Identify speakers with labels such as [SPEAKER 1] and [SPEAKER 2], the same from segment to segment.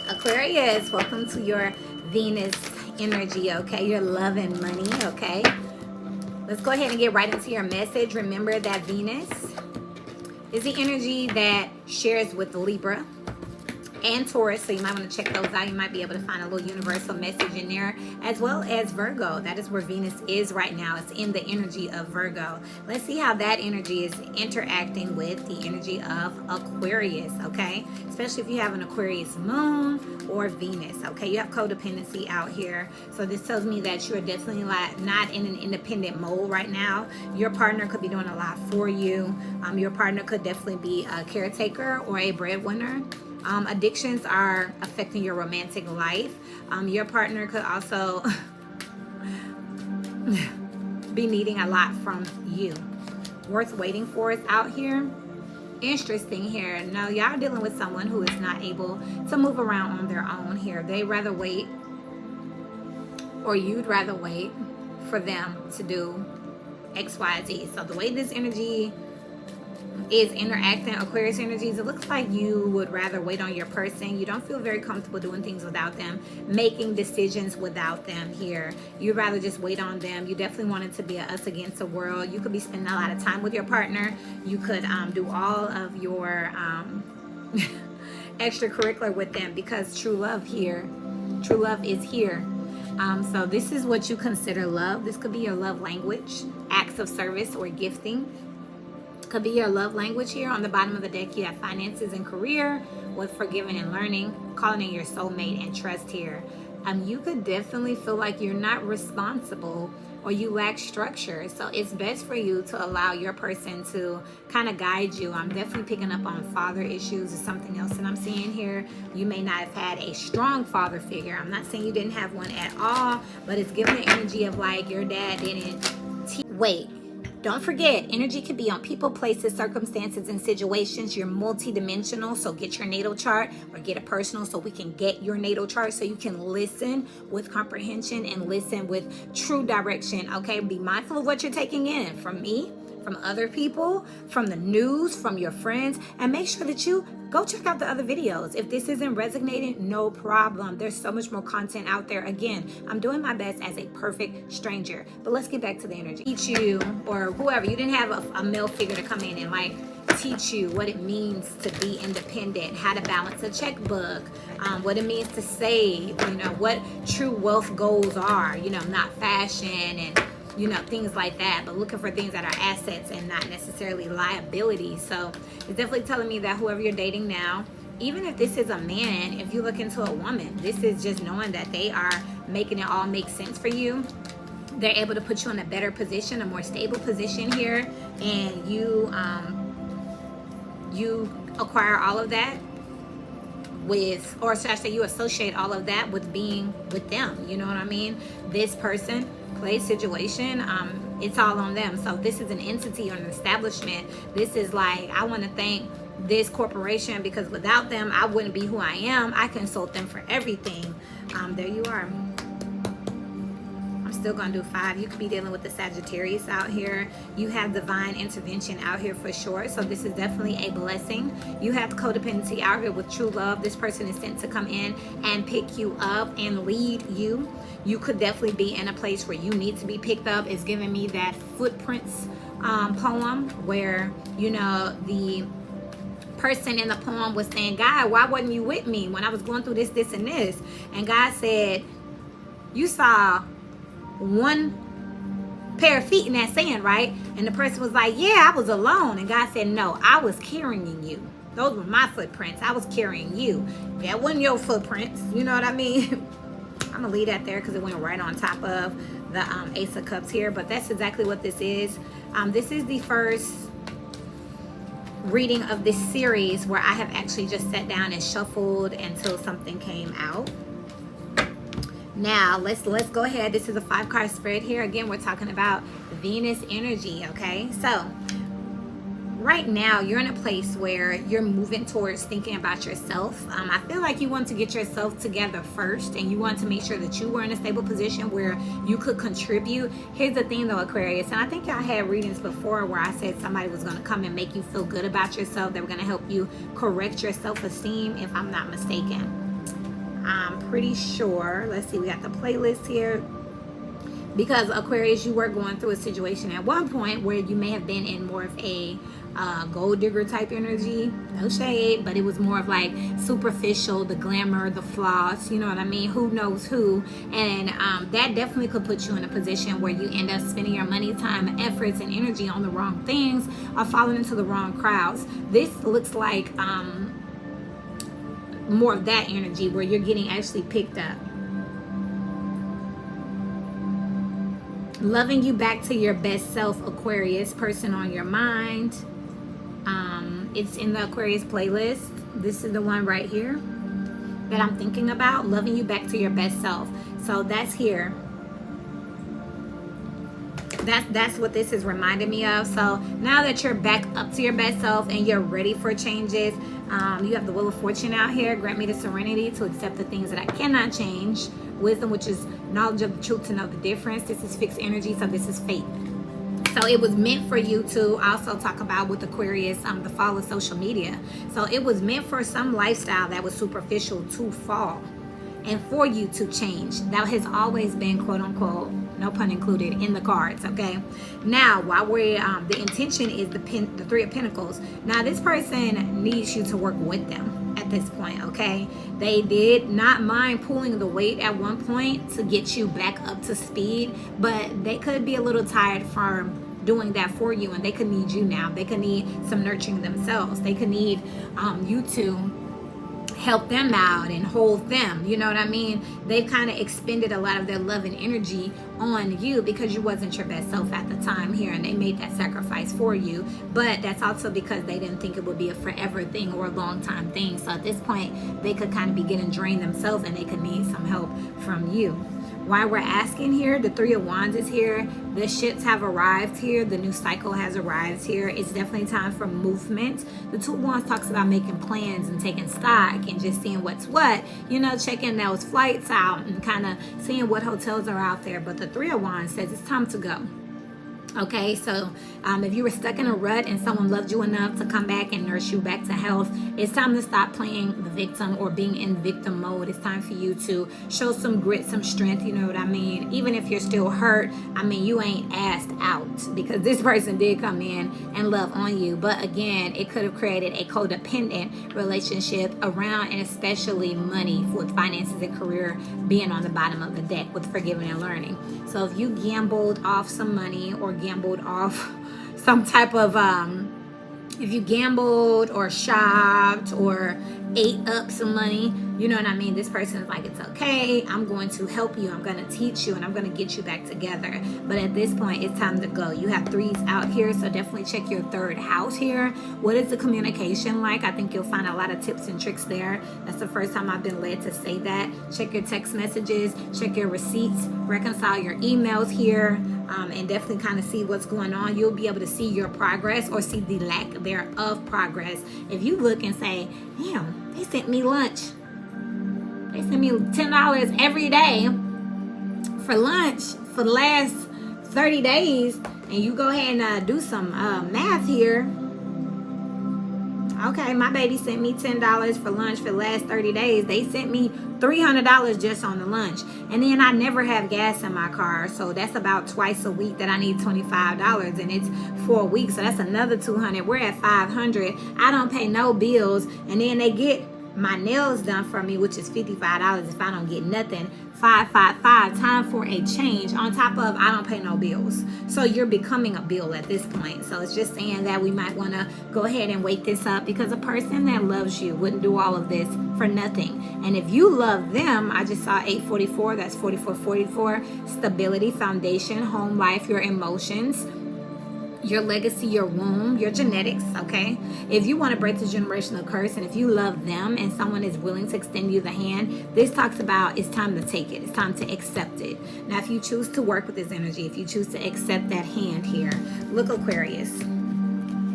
[SPEAKER 1] Aquarius, welcome to your Venus energy, okay? Your love and money, okay? Let's go ahead and get right into your message. Remember that Venus is the energy that shares with Libra and Taurus, so you might want to check those out. You might be able to find a little universal message in there, as well as Virgo. That is where Venus is right now. It's in the energy of Virgo. Let's see how that energy is interacting with the energy of Aquarius, okay? Especially if you have an Aquarius moon or Venus, okay? You have codependency out here. So this tells me that you're definitely not in an independent mode right now. Your partner could be doing a lot for you. Your partner could definitely be a caretaker or a breadwinner. Addictions are affecting your romantic life. Your partner could also be needing a lot from you. Worth waiting for is out here. Interesting here. No, y'all are dealing with someone who is not able to move around on their own here. They rather wait, or you'd rather wait for them to do X, Y, Z. So the way this energy is interacting, Aquarius energies, it looks like you would rather wait on your person. You don't feel very comfortable doing things without them, making decisions without them here. You'd rather just wait on them. You definitely want it to be a us against the world. You could be spending a lot of time with your partner. You could do all of your extracurricular with them, because true love is here. So this is what you consider love. This could be your love language, acts of service or gifting. Could be your love language here. On the bottom of the deck, you have finances and career, with forgiving and learning, calling in your soulmate, and trust here. You could definitely feel like you're not responsible or you lack structure. So it's best for you to allow your person to kind of guide you. I'm definitely picking up on father issues or something else that I'm seeing here. You may not have had a strong father figure. I'm not saying you didn't have one at all, but it's giving the energy of like your dad didn't wait. Don't forget, energy can be on people, places, circumstances, and situations. You're multidimensional, so get your natal chart or get a personal so we can get your natal chart so you can listen with comprehension and listen with true direction, okay? Be mindful of what you're taking in from me, from other people, from the news, from your friends, and make sure that you go check out the other videos. If this isn't resonating, no problem. There's so much more content out there. Again, I'm doing my best as a perfect stranger. But let's get back to the energy. Teach you, or whoever, you didn't have a male figure to come in and like teach you what it means to be independent, how to balance a checkbook, what it means to save, you know, what true wealth goals are, you know, not fashion and things like that, but looking for things that are assets and not necessarily liabilities. So it's definitely telling me that whoever you're dating now, even if this is a man, if you look into a woman, this is just knowing that they are making it all make sense for you. They're able to put you in a better position, a more stable position here, and you acquire all of that with, or should I say, you associate all of that with being with them. You know what I mean? This person, place, situation, it's all on them. So this is an entity or an establishment. This is like, I want to thank this corporation because without them I wouldn't be who I am. I consult them for everything. There you are. I'm still gonna do 5. You could be dealing with the Sagittarius out here. You have divine intervention out here for sure. So this is definitely a blessing. You have codependency out here with true love. This person is sent to come in and pick you up and lead you. You could definitely be in a place where you need to be picked up. It's giving me that Footprints poem where, you know, the person in the poem was saying, God, why wasn't you with me when I was going through this, and this? And God said, you saw one pair of feet in that sand, right? And the person was like, yeah, I was alone. And God said, no, I was carrying you. Those were my footprints. I was carrying you. That wasn't your footprints. You know what I mean? I'm gonna leave that there because it went right on top of the Ace of Cups here, but that's exactly what this is. This is the first reading of this series where I have actually just sat down and shuffled until something came out. Now let's go ahead. This is a 5-card spread here. Again, we're talking about Venus energy, okay? So right now you're in a place where you're moving towards thinking about yourself. I feel like you want to get yourself together first, and you want to make sure that you were in a stable position where you could contribute. Here's the thing though, Aquarius, and I think y'all had readings before where I said somebody was going to come and make you feel good about yourself. They were going to help you correct your self-esteem, if I'm not mistaken. I'm pretty sure. Let's see, we got the playlist here. Because Aquarius, you were going through a situation at one point where you may have been in more of a gold digger type energy. No shade, but it was more of like superficial, the glamour, the floss, you know what I mean? Who knows who? And that definitely could put you in a position where you end up spending your money, time, efforts, and energy on the wrong things, or falling into the wrong crowds. This looks like more of that energy where you're getting actually picked up. Loving you back to your best self, Aquarius, person on your mind. It's in the Aquarius playlist. This is the one right here that I'm thinking about. Loving you back to your best self. So that's here. That's what this is reminding me of. So now that you're back up to your best self and you're ready for changes, you have the Wheel of Fortune out here. Grant me the serenity to accept the things that I cannot change. Wisdom, which is knowledge of the truth to know the difference. This is fixed energy, so this is faith. So it was meant for you to also talk about with Aquarius, the fall of social media. So it was meant for some lifestyle that was superficial to fall, and for you to change. That has always been, quote unquote, no pun included, in the cards. Okay, now while we're the intention is the Three of Pentacles. Now this person needs you to work with them at this point. Okay, they did not mind pulling the weight at one point to get you back up to speed, but they could be a little tired from doing that for you, and they could need you now. They could need some nurturing themselves. They could need you to help them out and hold them, you know what I mean? They've kind of expended a lot of their love and energy on you because you wasn't your best self at the time here, and they made that sacrifice for you. But that's also because they didn't think it would be a forever thing or a long time thing. So at this point, they could kind of be getting drained themselves, and they could need some help from you. Why we're asking here, the Three of Wands is here. The ships have arrived here. The new cycle has arrived here. It's definitely time for movement. The Two of Wands talks about making plans and taking stock and just seeing what's what. You know, checking those flights out and kind of seeing what hotels are out there. But the Three of Wands says it's time to go. Okay, so if you were stuck in a rut and someone loved you enough to come back and nurse you back to health, it's time to stop playing the victim or being in victim mode. It's time for you to show some grit, some strength, you know what I mean? Even if you're still hurt, I mean, you ain't asked out, because this person did come in and love on you. But again, it could have created a codependent relationship around, and especially money, with finances and career being on the bottom of the deck with forgiving and learning. So if you gambled off some money or gambled off some type of if you gambled or shopped or ate up some money, you know what I mean? This person is like, it's okay, I'm going to help you, I'm going to teach you, and I'm going to get you back together. But at this point, it's time to go. You have threes out here, so definitely check your third house here. What is the communication like? I think you'll find a lot of tips and tricks there. That's the first time I've been led to say that. Check your text messages, check your receipts, reconcile your emails here, and definitely kind of see what's going on. You'll be able to see your progress or see the lack thereof progress. If you look and say, damn, they sent me lunch. They sent me $10 every day for lunch for the last 30 days. And you go ahead and do some math here. Okay, my baby sent me $10 for lunch for the last 30 days. They sent me $300 just on the lunch. And then I never have gas in my car. So that's about twice a week that I need $25. And it's for a week. So that's another $200. We're at $500. I don't pay no bills. And then they get my nails done for me, which is $55 if I don't get nothing. 555. Time for a change. On top of, I don't pay no bills. So you're becoming a bill at this point. So it's just saying that we might want to go ahead and wake this up, because a person that loves you wouldn't do all of this for nothing. And if you love them, I just saw 844. That's 4444. Stability, foundation, home life, your emotions, your legacy, your womb, your genetics, okay? If you want to break the generational curse, and if you love them and someone is willing to extend you the hand, this talks about it's time to take it. It's time to accept it. Now, if you choose to work with this energy, if you choose to accept that hand here, look, Aquarius.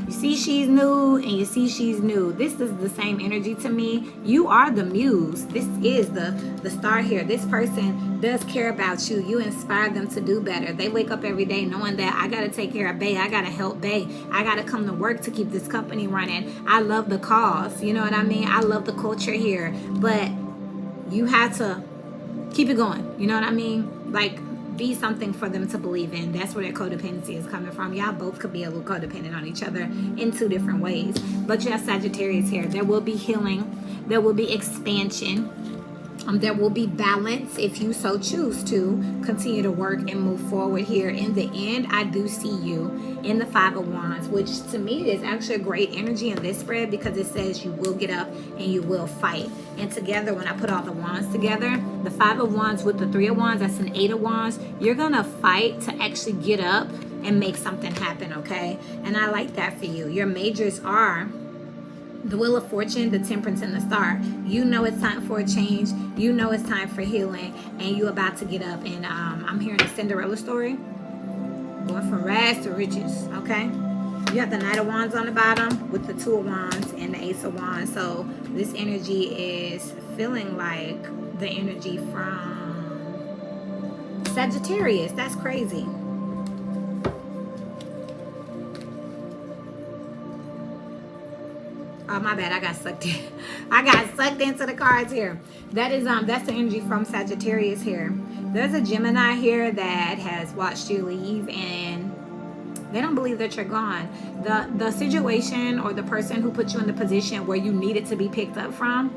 [SPEAKER 1] You see she's new, and you see she's new. This is the same energy to me. You are the muse. This is the star here. This person does care about you. You inspire them to do better. They wake up every day knowing that I got to take care of Bae. I got to help Bae. I got to come to work to keep this company running. I love the cause. You know what I mean? I love the culture here. But you have to keep it going. You know what I mean? Like, be something for them to believe in. That's where their codependency is coming from. Y'all both could be a little codependent on each other in 2 different ways. But you have Sagittarius here. There will be healing. There will be expansion. There will be balance if you so choose to continue to work and move forward here. In the end, I do see you in the 5 of Wands, which to me is actually a great energy in this spread because it says you will get up and you will fight. And together, when I put all the wands together, the 5 of Wands with the 3 of Wands, that's an 8 of Wands, you're going to fight to actually get up and make something happen, okay? And I like that for you. Your majors are the Wheel of Fortune, the Temperance, and the Star. You know it's time for a change. You know it's time for healing. And you're about to get up. And I'm hearing a Cinderella story. Going from rags to riches, okay? You have the Knight of Wands on the bottom with the 2 of Wands and the Ace of Wands. So this energy is feeling like the energy from Sagittarius. That's crazy. Oh, my bad. I got sucked in. I got sucked into the cards here. That is that's the energy from Sagittarius here. There's a Gemini here that has watched you leave and they don't believe that you're gone. The situation or the person who put you in the position where you needed to be picked up from,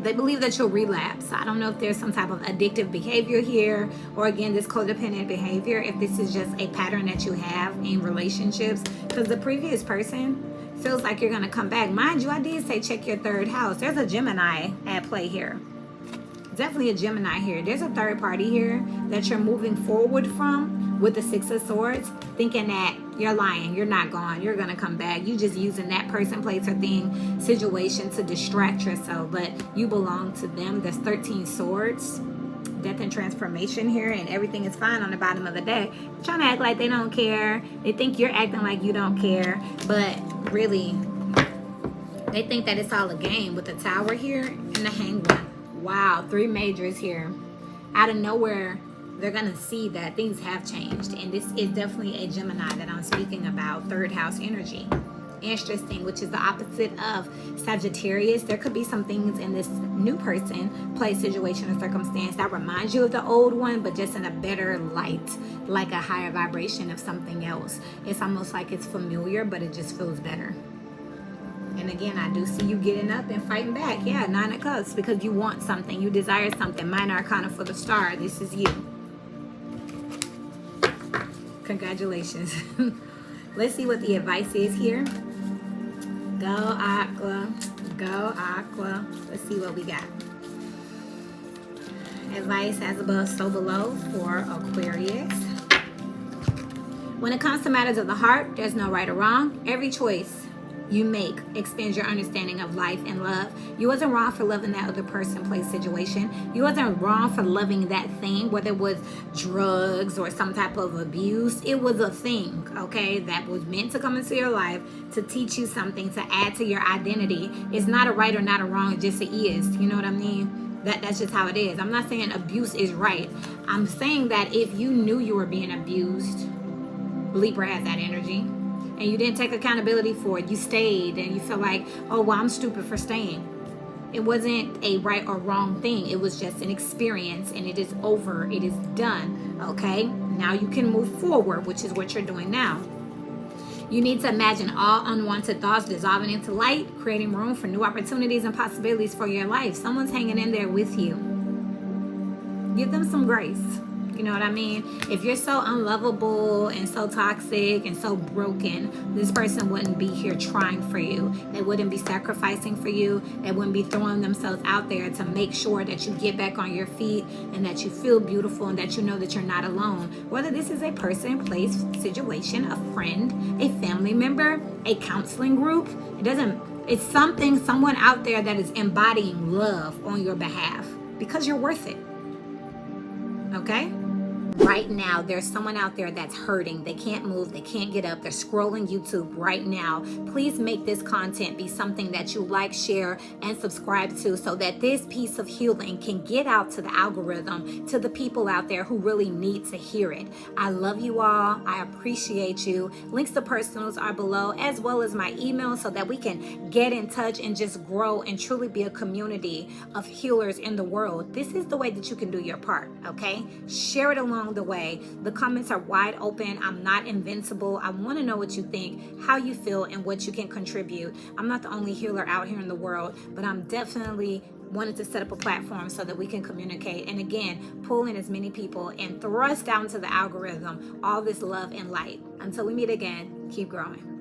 [SPEAKER 1] they believe that you'll relapse. I don't know if there's some type of addictive behavior here or again this codependent behavior, if this is just a pattern that you have in relationships, because the previous person feels like you're going to come back. Mind you, I did say check your 3rd house. There's a Gemini at play here. Definitely a Gemini here. There's a third party here that you're moving forward from with the 6 of Swords, thinking that you're lying, you're not gone, you're going to come back. You just using that person, place, or thing situation to distract yourself, but you belong to them. There's 13 swords. Death and transformation here, and everything is fine on the bottom of the deck. Trying to act like they don't care. They think you're acting like you don't care, but really they think that it's all a game with the Tower here and the Hanged One. Wow, 3 majors here. Out of nowhere, they're gonna see that things have changed, and this is definitely a Gemini that I'm speaking about. 3rd house energy. Interesting, which is the opposite of Sagittarius. There could be some things in this new person, place, situation, or circumstance that reminds you of the old one, but just in a better light, like a higher vibration of something else. It's almost like it's familiar, but it just feels better. And again, I do see you getting up and fighting back. Yeah, 9 of Cups, because you want something, you desire something. Minor Arcana for the Star. This is you. Congratulations. Let's see what the advice is here. Go Aqua. Go Aqua. Let's see what we got. Advice as above, so below for Aquarius. When it comes to matters of the heart, there's no right or wrong. Every choice you make expands your understanding of life and love. You wasn't wrong for loving that other person, place, situation. You wasn't wrong for loving that thing, whether it was drugs or some type of abuse. It was a thing, okay, that was meant to come into your life to teach you something, to add to your identity. It's not a right or not a wrong, it just is. You know what I mean? That's just how it is. I'm not saying abuse is right. I'm saying that if you knew you were being abused, Libra has that energy, and you didn't take accountability for it, you stayed, and you feel like, oh, well, I'm stupid for staying. It wasn't a right or wrong thing. It was just an experience, and it is over. It is done, okay? Now you can move forward, which is what you're doing now. You need to imagine all unwanted thoughts dissolving into light, creating room for new opportunities and possibilities for your life. Someone's hanging in there with you. Give them some grace. You know what I mean? If you're so unlovable and so toxic and so broken, this person wouldn't be here trying for you. They wouldn't be sacrificing for you. They wouldn't be throwing themselves out there to make sure that you get back on your feet and that you feel beautiful and that you know that you're not alone. Whether this is a person, place, situation, a friend, a family member, a counseling group, it's something, someone out there that is embodying love on your behalf because you're worth it. Okay? right now there's someone out there that's hurting. They can't move, they can't get up, they're scrolling YouTube right now. Please make this content be something that you like, share, and subscribe to, so that this piece of healing can get out to the algorithm, to the people out there who really need to hear it. I love you all. I appreciate you. Links to personals are below, as well as my email, so that we can get in touch and just grow and truly be a community of healers in the world. This is the way that you can do your part, okay? Share it along the way. The comments are wide open. I'm not invincible. I want to know what you think, how you feel, and what you can contribute. I'm not the only healer out here in the world, but I'm definitely wanted to set up a platform so that we can communicate, and again, pull in as many people and thrust down to the algorithm all this love and light. Until we meet again, keep growing.